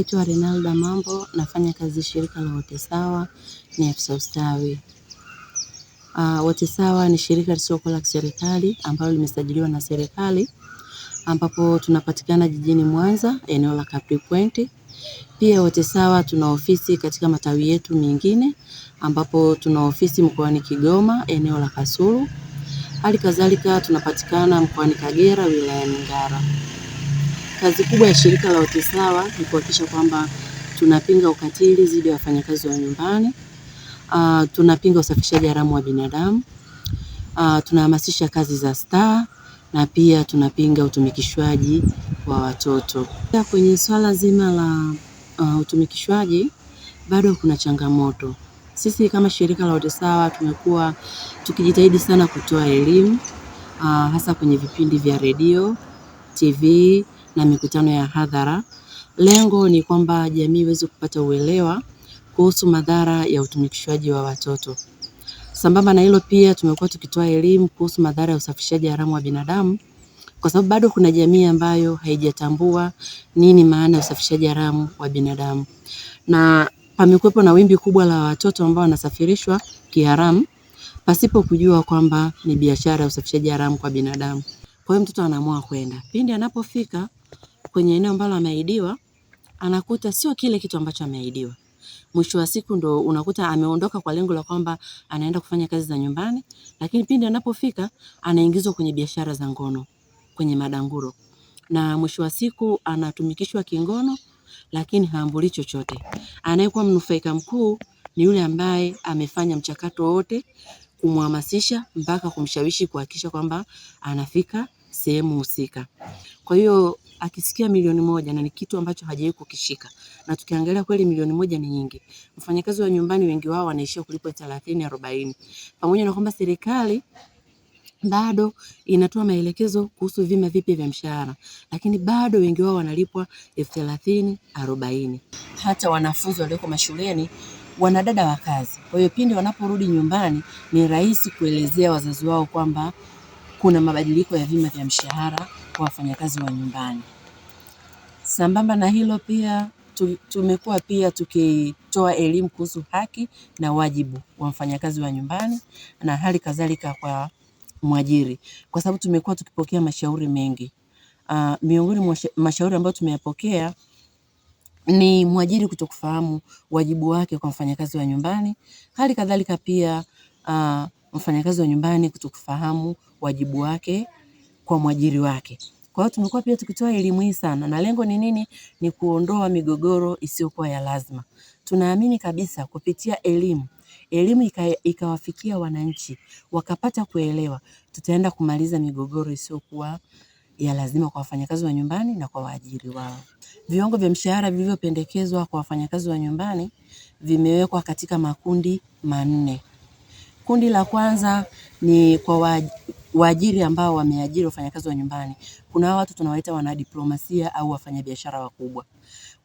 Naitwa Renalda Mambo, nafanya kazi shirika la Wote Sawa, ni afisa ustawi. Wote Sawa ni shirika lisiokuwa la kiserikali ambalo limesajiliwa na serikali, ambapo tunapatikana jijini Mwanza, eneo la Capri Point. Pia Wote Sawa tuna ofisi katika matawi yetu mengine, ambapo tuna ofisi mkoani Kigoma, eneo la Kasulu. Hali kadhalika tunapatikana mkoani Kagera, wilayani Ngara. Kazi kubwa ya shirika la Wote Sawa ni kuhakikisha kwamba tunapinga ukatili dhidi ya wafanyakazi wa nyumbani, tunapinga usafirishaji haramu wa binadamu, tunahamasisha kazi za staa, na pia tunapinga utumikishwaji wa watoto. Kwenye swala zima la utumikishwaji bado kuna changamoto. Sisi kama shirika la Wote Sawa tumekuwa tukijitahidi sana kutoa elimu, hasa kwenye vipindi vya redio, TV na mikutano ya hadhara. Lengo ni kwamba jamii iweze kupata uelewa kuhusu madhara ya utumikishwaji wa watoto. Sambamba na hilo pia tumekuwa tukitoa elimu kuhusu madhara ya usafirishaji haramu wa binadamu, kwa sababu bado kuna jamii ambayo haijatambua nini maana ya usafirishaji haramu wa binadamu. Na pamekuwepo na wimbi kubwa la watoto ambao wanasafirishwa kiharamu pasipo kujua kwamba ni biashara ya usafirishaji haramu kwa binadamu. Kwa hiyo mtoto anaamua kwenda. Pindi anapofika kwenye eneo ambalo ameahidiwa, anakuta sio kile kitu ambacho ameahidiwa. Mwisho wa siku ndo unakuta ameondoka kwa lengo la kwamba anaenda kufanya kazi za nyumbani, lakini pindi anapofika anaingizwa kwenye biashara za ngono, kwenye madanguro. Na mwisho wa siku anatumikishwa kingono, lakini haambuli chochote. Anayekuwa mnufaika mkuu ni yule ambaye amefanya mchakato wote kumhamasisha mpaka kumshawishi kuhakikisha kwamba anafika sehemu husika. Kwa hiyo akisikia 1,000,000 na ni kitu ambacho hajawahi kukishika. Na tukiangalia kweli 1,000,000 ni nyingi. Wafanyakazi wa nyumbani wengi wao wanaishia kulipwa 30-40. Pamoja na kwamba serikali bado inatoa maelekezo kuhusu vima vipya vya mshahara, lakini bado wengi wao wanalipwa 30-40. Hata wanafunzi walioko mashuleni wanadada wa kazi. Kwa hiyo pindi wanaporudi nyumbani ni rahisi kuelezea wazazi wao kwamba kuna mabadiliko ya vima vya mshahara kwa wafanyakazi wa nyumbani. Sambamba na hilo pia tumekuwa pia tukitoa elimu kuhusu haki na wajibu wa mfanyakazi wa nyumbani na hali kadhalika kwa mwajiri, kwa sababu tumekuwa tukipokea mashauri mengi. Miongoni mwa mashauri ambayo tumeyapokea ni mwajiri kutokufahamu wajibu wake kwa mfanyakazi wa nyumbani, hali kadhalika pia mfanyakazi wa nyumbani kutokufahamu wajibu wake kwa mwajiri wake. Kwa hiyo tumekuwa pia tukitoa elimu hii sana, na lengo ni nini? Ni kuondoa migogoro isiyokuwa ya lazima. Tunaamini kabisa kupitia elimu ikawafikia wananchi, wakapata kuelewa, tutaenda kumaliza migogoro isiyokuwa ya lazima kwa wafanyakazi wa nyumbani na kwa waajiri wao. Viwango vya mshahara vilivyopendekezwa kwa wafanyakazi wa nyumbani vimewekwa katika makundi 4. Kundi la kwanza ni kwa waajiri ambao wameajiri wafanyakazi wa nyumbani. Kuna watu tunawaita wanadiplomasia au wafanyabiashara wakubwa.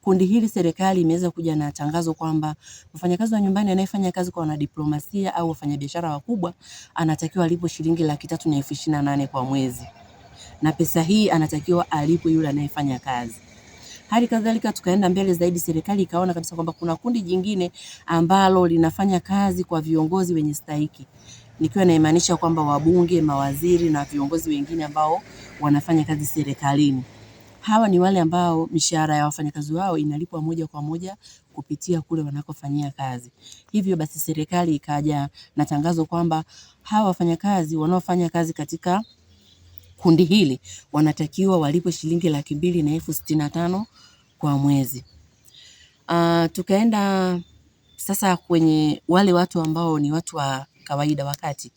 Kundi hili serikali imeweza kuja na tangazo kwamba mfanyakazi wa nyumbani anayefanya kazi kwa wanadiplomasia au wafanyabiashara wakubwa anatakiwa alipwe shilingi 328,000 kwa mwezi. Na pesa hii anatakiwa alipwe yule anayefanya kazi. Hali kadhalika tukaenda mbele zaidi, serikali ikaona kabisa kwamba kuna kundi jingine ambalo linafanya kazi kwa viongozi wenye stahiki. Nikiwa naimaanisha kwamba wabunge, mawaziri na viongozi wengine ambao wanafanya kazi serikalini. Hawa ni wale ambao mishahara ya wafanyakazi wao inalipwa moja kwa moja kupitia kule wanakofanyia kazi. Hivyo basi serikali ikaja na tangazo kwamba hawa wafanyakazi wanaofanya kazi katika kundi hili wanatakiwa walipwe shilingi 265,000 kwa mwezi. Tukaenda sasa kwenye wale watu ambao ni watu wa kawaida, wakati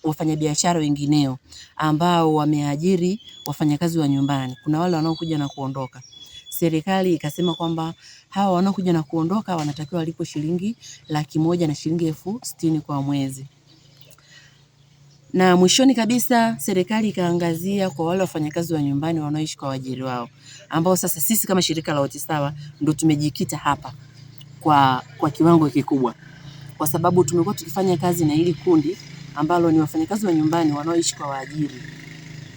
wafanyabiashara wengineo ambao wameajiri wafanyakazi wa nyumbani. Kuna wale wanaokuja na kuondoka. Serikali ikasema kwamba hawa wanaokuja na kuondoka wanatakiwa walipwe shilingi 100,000 na shilingi 60,000 kwa mwezi. Na mwishoni kabisa serikali ikaangazia kwa wale wafanyakazi wa nyumbani wanaoishi kwa waajiri wao, ambao sasa sisi kama shirika la Wote Sawa ndio tumejikita hapa kwa kiwango kikubwa, kwa sababu tumekuwa tukifanya kazi na hili kundi ambalo ni wafanyakazi wa nyumbani wanaoishi kwa waajiri,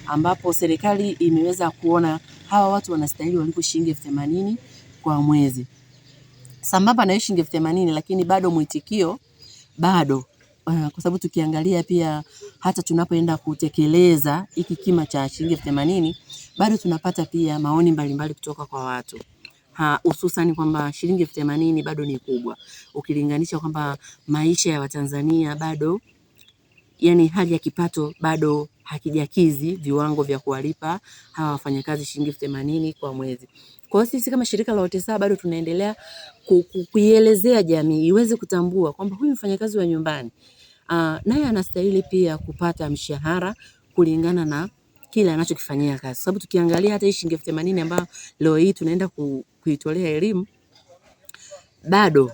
ambapo serikali imeweza kuona hawa watu wanastahili walipwe shilingi 80,000 kwa mwezi. Sambamba na shilingi 80,000 lakini bado mwitikio bado kwa sababu tukiangalia pia hata tunapoenda kutekeleza hiki kima cha shilingi 80,000 bado tunapata pia maoni mbalimbali kutoka kwa watu. Hususan kwamba shilingi 80,000 bado ni kubwa. Ukilinganisha kwamba maisha ya Watanzania bado, yani hali ya kipato bado hakijakizi viwango vya kuwalipa hawa wafanyakazi shilingi 80,000 kwa mwezi. Kwa hiyo sisi kama shirika la Wote Sawa bado tunaendelea kuielezea jamii iweze kutambua kwamba huyu mfanyakazi wa nyumbani naye anastahili pia kupata mshahara kulingana na kile anachokifanyia kazi. Sababu tukiangalia hata hii shilingi 80,000 ambayo leo hii tunaenda kuitolea elimu bado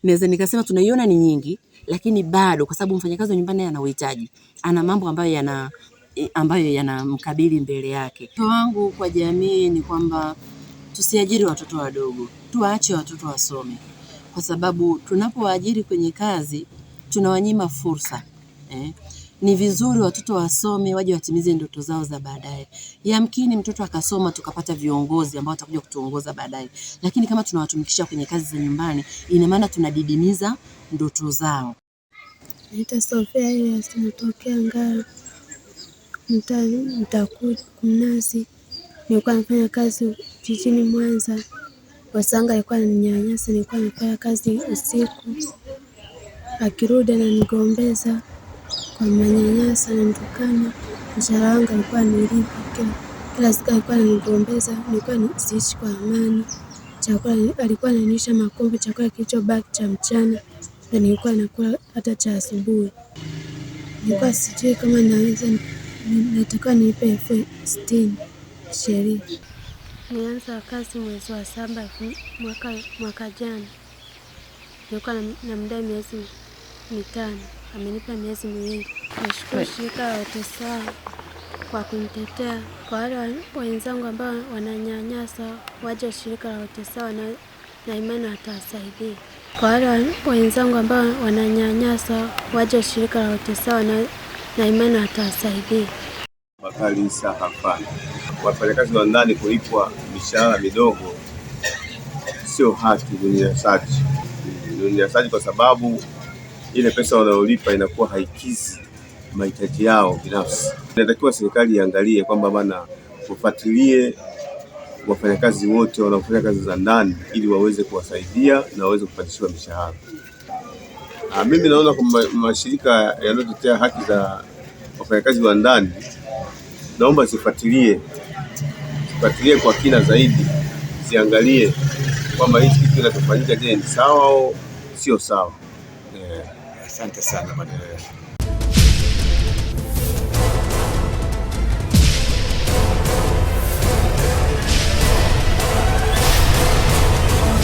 naweza nikasema tunaiona ni nyingi, lakini bado kwa sababu mfanyakazi wa nyumbani ana uhitaji, ana mambo ambayo yanamkabili mbele yake. Wito wangu kwa jamii ni kwamba tusiajiri watoto wadogo, tuwaache watoto wasome, kwa sababu tunapowaajiri kwenye kazi tunawanyima fursa. Ni vizuri watoto wasome, waje watimize ndoto zao za baadaye. Yamkini mtoto akasoma tukapata viongozi ambao watakuja kutuongoza baadaye, lakini kama tunawatumikisha kwenye kazi za nyumbani, ina maana tunadidimiza ndoto zao. Naitwa Sofia ile sinatokea Ngara, Mtakuja Mnazi. Nilikuwa nafanya kazi jijini Mwanza. Wasanga alikuwa ananinyanyasa, nilikuwa nafanya kazi usiku. Akirudi ananigombeza kwa manyanyasa na nitukana. Mshahara wangu alikuwa anilipa kila siku, alikuwa ananigombeza, nilikuwa siishi kwa amani. Chakula alikuwa ananilisha makombe, chakula kilichobaki cha mchana ndio nilikuwa nakula hata cha asubuhi. Nilikuwa sijui kama natakiwa nilipe elfu 60 sheria. Nilianza kazi mwezi wa 7 mwaka jana. Nilikuwa namdai miezi 5, amenipa miezi 2. Nashukuru shirika la Wote Sawa kwa kunitetea. Kwa wale wenzangu ambao wananyanyasa, waje shirika la Wote Sawa na imani atawasaidia. Kwa wale wenzangu ambao wananyanyasa, waje shirika la Wote Sawa na imani atawasaidia. Bakari Isa hapana. Wafanyakazi wa ndani kulipwa mishahara midogo sio haki, ni unyanyasaji. Ni unyanyasaji kwa sababu ile pesa wanayolipa inakuwa haikizi mahitaji yao binafsi. Inatakiwa serikali iangalie kwamba bana kufuatilie wafanyakazi wote wanaofanya kazi za ndani ili waweze kuwasaidia na waweze kupandishwa mishahara. Mimi naona kwamba mashirika yanayotetea haki za wafanyakazi wa ndani naomba zifuatilie kwa kina zaidi, ziangalie kwamba hiki kitu kinachofanyika je, ni sawa au sio sawa. Asante sana.